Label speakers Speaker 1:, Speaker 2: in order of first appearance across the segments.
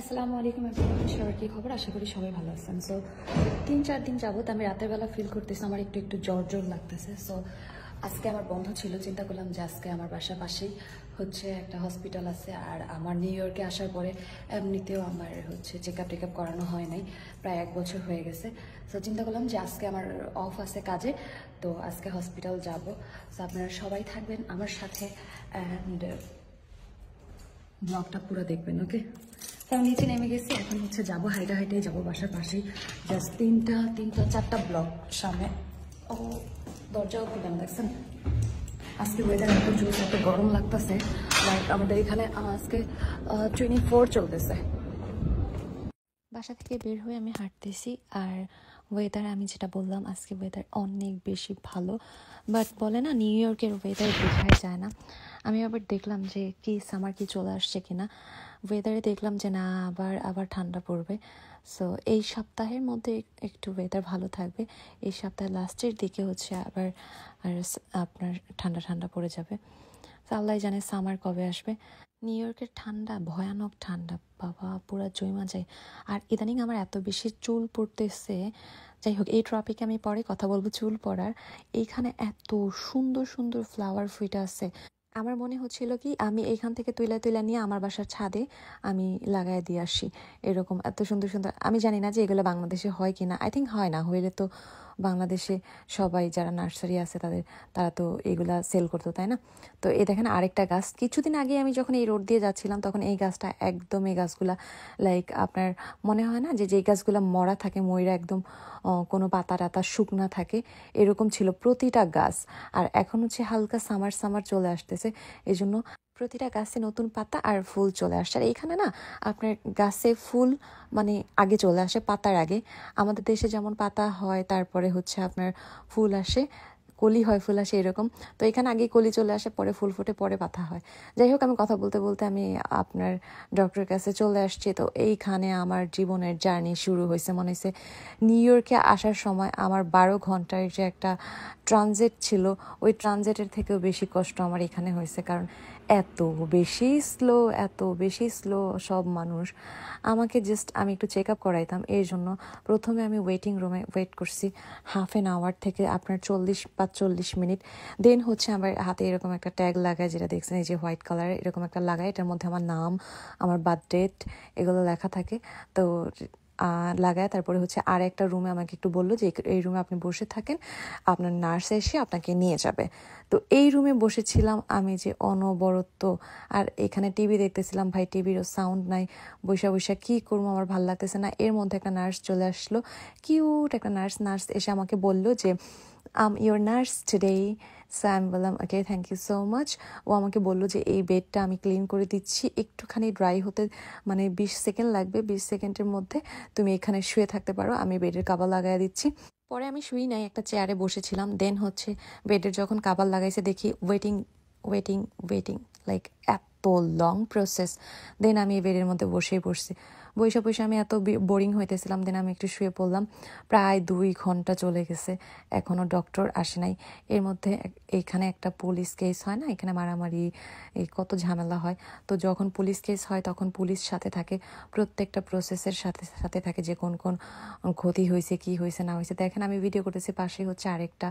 Speaker 1: আসসালামু আলাইকুম এভরিওয়ান, সবার কি খবর? আশা করি সবাই ভালো আছেন। সো 3-4 দিন যাবত আমি রাতের বেলা ফিল করতেছি আমার একটু একটু জ্বর জ্বর লাগতেছে। সো আজকে আমার বন্ধ ছিল, চিন্তা করলাম যে আজকে আমার বাসার পাশেই হচ্ছে একটা হসপিটাল আছে, আর আমার নিউ ইয়র্কে আসার পরে এমনিতেও আমার হচ্ছে চেক আপ করানো হয় নাই, প্রায় 1 বছর হয়ে গেছে। সো চিন্তা করলাম যে আজকে আমার অফ আছে কাজে, তো আজকে হসপিটাল যাব। সো আপনারা সবাই থাকবেন আমার সাথে অ্যান্ড ব্লগটা পুরো দেখবেন, ওকে? তো আমি নিচে নেমে গেছি, এখন হচ্ছে যাবো, হাইটে হাইটেই যাবো বাসার পাশেই। জাস্ট তিনটা 4টা ব্লক সামনে। ও দরজাও খুলে দেখছেন। আজকে ওয়েদার এত জোর, এত গরম লাগতেছে, লাইক আমাদের এখানে আজকে 24 চলতেছে।
Speaker 2: বাসা থেকে বের হয়ে আমি হাঁটতেছি, আর ওয়েদার আমি যেটা বললাম আজকে ওয়েদার অনেক বেশি ভালো। বাট বলে না নিউ ইয়র্কের ওয়েদার বোঝাই যায় না। আমি আবার দেখলাম যে কি সামার কি চলে আসছে কিনা, ওয়েদারে দেখলাম যে না আবার আবার ঠান্ডা পড়বে। সো এই সপ্তাহের মধ্যে একটু ওয়েদার ভালো থাকবে, এই সপ্তাহের লাস্টের দিকে হচ্ছে আবার আর আপনার ঠান্ডা ঠান্ডা পড়ে যাবে। তো আল্লাহ জানে সামার কবে আসবে। নিউ ইয়র্কের ঠান্ডা ভয়ানক ঠান্ডা, বাবা পুরা জমা যায়। আর ইদানিং আমার এত বেশি চুল পড়তেছে। যাই হোক, এই টপিকে আমি পরে কথা বলবো চুল পড়ার। এইখানে এত সুন্দর সুন্দর ফ্লাওয়ার ফুইটা আছে, আমার মনে হচ্ছিল কি আমি এইখান থেকে তুইলা তুইলা নিয়ে আমার বাসার ছাদে আমি লাগাই দিয়ে আসি। এরকম এত সুন্দর সুন্দর, আমি জানি না যে এগুলো বাংলাদেশে হয় কিনা, আই থিঙ্ক হয় না, হইলে তো বাংলাদেশে সবাই যারা নার্সারি আছে তারা তো এগুলা সেল করতো, তাই না? তো এই দেখেন আরেকটা গাছ, কিছুদিন আগে আমি যখন এই রোড দিয়ে যাচ্ছিলাম তখন এই গাছটা একদম, এই গাছগুলা লাইক আপনার মনে হয় না যে যেই গাছগুলা মরা থাকে, ময়রা একদম কোনো পাতা টাতা শুকনা থাকে, এরকম ছিল প্রতিটা গাছ। আর এখন হচ্ছে হালকা সামার সামার চলে আসতেছে, এই জন্য প্রতিটা গাছে নতুন পাতা আর ফুল চলে আসছে। আর এইখানে না আপনার গাছে ফুল মানে আগে চলে আসে পাতার আগে। আমাদের দেশে যেমন পাতা হয় তারপরে হচ্ছে আপনার ফুল আসে, কলি হয় ফুল আসে, এরকম। তো এখানে আগে কলি চলে আসে, পরে ফুল ফুটে, পরে পাতা হয়। যাই হোক, আমি কথা বলতে বলতে আমি আপনার ডক্টরের কাছে চলে আসছি। তো এইখানে আমার জীবনের জার্নি শুরু হয়েছে। মনে হয়েছে নিউ ইয়র্কে আসার সময় আমার 12 ঘন্টার যে একটা ট্রানজিট ছিল, ওই ট্রানজিটের থেকেও বেশি কষ্ট আমার এখানে হয়েছে। কারণ এত বেশি স্লো সব মানুষ। আমাকে জাস্ট আমি একটু চেক আপ করাইতাম, এর জন্য প্রথমে আমি ওয়েটিং রুমে ওয়েট করছি হাফ অ্যান আওয়ার থেকে আপনার 40 মিনিট। দেন হচ্ছে আমার হাতে এরকম একটা ট্যাগ লাগায়, যেটা দেখছেন এই যে হোয়াইট কালারের, এরকম একটা লাগায়, এটার মধ্যে আমার নাম, আমার বার্থ ডেট এগুলো লেখা থাকে। তো লাগায় তারপরে হচ্ছে আর একটা রুমে আমাকে একটু বললো যে এই রুমে আপনি বসে থাকেন, আপনার নার্স এসে আপনাকে নিয়ে যাবে। তো এই রুমে বসেছিলাম আমি যে অনবরত। আর এখানে টিভি দেখতেছিলাম, ভাই টিভিরও সাউন্ড নাই, বৈশা বৈশা কী করবো, আমার ভালো লাগতেছে না। এর মধ্যে একটা নার্স চলে আসলো, কিউট একটা নার্স এসে আমাকে বললো যে ইউর নার্স টুডে। সো আমি বললাম ওকে, থ্যাংক ইউ সো মাচ। ও আমাকে বললো যে এই বেডটা আমি ক্লিন করে দিচ্ছি, একটুখানি ড্রাই হতে মানে 20 সেকেন্ড লাগবে, 20 সেকেন্ডের মধ্যে তুমি এখানে শুয়ে থাকতে পারো, আমি বেডের কাভার লাগাই দিচ্ছি। পরে আমি শুই নাই, একটা চেয়ারে বসেছিলাম। দেন হচ্ছে বেডের যখন কাভার লাগাইছে দেখি ওয়েটিং ওয়েটিং ওয়েটিং, লাইক এত লং প্রসেস। দেন আমি এই বেডের মধ্যে বসে বসে আমি এত বোরিং হইতেছিলাম। দেন আমি একটু শুয়ে পড়লাম, প্রায় 2 ঘন্টা চলে গেছে, এখনও ডক্টর আসে নাই। এর মধ্যে এইখানে একটা পুলিশ কেস হয় না, এখানে মারামারি এই কত ঝামেলা হয়। তো যখন পুলিশ কেস হয় তখন পুলিশ সাথে থাকে, প্রত্যেকটা প্রসেসের সাথে সাথে থাকে যে কোন কোন ক্ষতি হয়েছে, কি হয়েছে না হয়েছে। দেখেন আমি ভিডিও করতেছি, পাশে হচ্ছে আরেকটা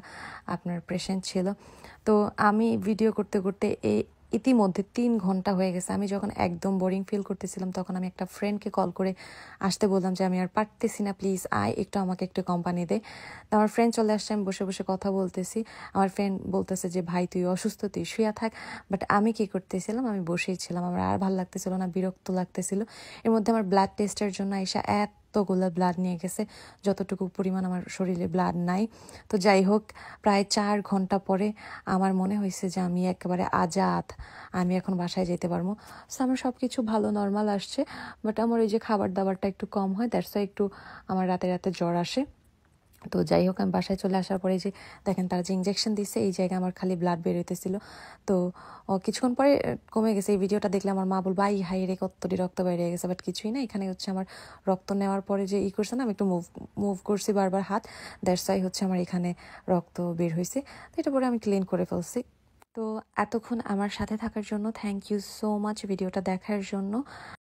Speaker 2: আপনার পেশেন্ট ছিল। তো আমি ভিডিও করতে করতে ইতিমধ্যে 3 ঘন্টা হয়ে গেছে। আমি যখন একদম বোরিং ফিল করতেছিলাম তখন আমি একটা ফ্রেন্ডকে কল করে আসতে বললাম যে আমি আর পারতেছি না, প্লিজ আয় একটু, আমাকে একটু কোম্পানি দে। তো আমার ফ্রেন্ড চলে আসছে, আমি বসে বসে কথা বলতেছি। আমার ফ্রেন্ড বলতেছে যে ভাই তুই অসুস্থ, তুই শুয়ে থাক। বাট আমি কি করতেছিলাম, আমি বসেই ছিলাম, আমার আর ভালো লাগতেছিল না, বিরক্ত লাগতেছিল। এর মধ্যে আমার ব্লাড টেস্টের জন্য এসে এতগুলো ব্লাড নিয়ে গেছে, যতটুকু পরিমাণ আমার শরীরে ব্লাড নাই। তো যাই হোক, প্রায় 4 ঘন্টা পরে আমার মনে হয়েছে যে আমি একেবারে আজাদ, আমি এখন বাসায় যেতে পারবো। সো আমার সব কিছু ভালো নর্মাল আসছে। বাট আমার ওই যে খাবার দাবারটা একটু কম হয়, দ্যাটস ওয়াই একটু আমার রাতে রাতে জ্বর আসে। তো যাই হোক, আমি বাসায় চলে আসার পরে যে দেখেন তারা যে ইঞ্জেকশন দিচ্ছে, এই জায়গায় আমার খালি ব্লাড বের হইতেছিল। তো কিছুক্ষণ পরে কমে গেছে। এই ভিডিওটা দেখলে আমার মা বলবো আই হাই রে কতটি রক্ত বের হয়ে গেছে, বাট কিছুই না। এখানে হচ্ছে আমার রক্ত নেওয়ার পরে যে করছে না, আমি একটু মুভ করছি বারবার হাত, দ্যাটস ওয়াই হচ্ছে আমার এখানে রক্ত বের হয়েছে। তো এটা পরে আমি ক্লিন করে ফেলছি। তো এতক্ষণ আমার সাথে থাকার জন্য থ্যাংক ইউ সো মাচ, ভিডিওটা দেখার জন্য।